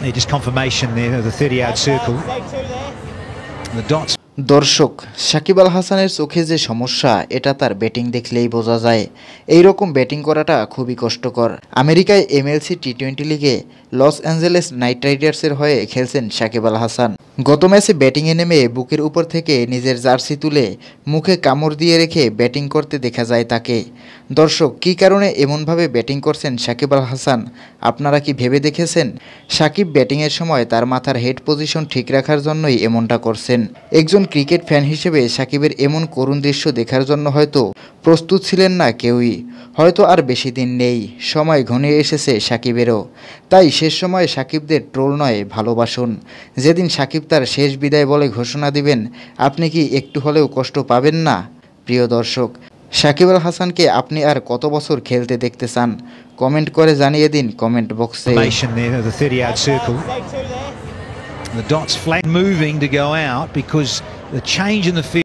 Just confirmation there of the 30-yard circle. The dots. দর্শক, সাকিব আল হাসানের চোখে যে সমস্যা এটা তার ব্যাটিং দেখলেই বোঝা যায়। এই রকম ব্যাটিং করাটা খুবই কষ্টকর। আমেরিকায় MLC টি-20 লিগে লস অ্যাঞ্জেলেস নাইট রাইডার্সের হয়ে খেলছেন সাকিব আল হাসান। গত ম্যাচে ব্যাটিংয়ে নেমে বুকের উপর থেকে নিজের জার্সি তুলে মুখে কামড় দিয়ে রেখে ব্যাটিং করতে দেখা যায় তাকে। দর্শক, কী কারণে এমনভাবে ব্যাটিং করছেন সাকিব আল হাসান আপনারা কি ভেবে দেখেছেন? সাকিব ব্যাটিংয়ের সময় তার মাথার হেড পজিশন ঠিক রাখার জন্যই এমনটা করছেন। একজন ক্রিকেট ফ্যান হিসেবে সাকিবের এমন করুণ দৃশ্য দেখার জন্য হয়তো প্রস্তুত ছিলেন না কেউই। হয়তো আর বেশি দিন নেই, সময় ঘনিয়ে এসেছে সাকিবেরও। তাই শেষ সময়ে সাকিবদের ট্রোল নয়, ভালোবাসুন। যেদিন সাকিব তার শেষ বিদায় বলে ঘোষণা দিবেন, আপনি কি একটু হলেও কষ্ট পাবেন না? প্রিয় দর্শক, সাকিব আল হাসানকে আপনি আর কত বছর খেলতে দেখতে চান? কমেন্ট করে জানিয়ে দিন কমেন্ট বক্সে। The 30-yard circle. The dots flat moving to go out because the change in the field.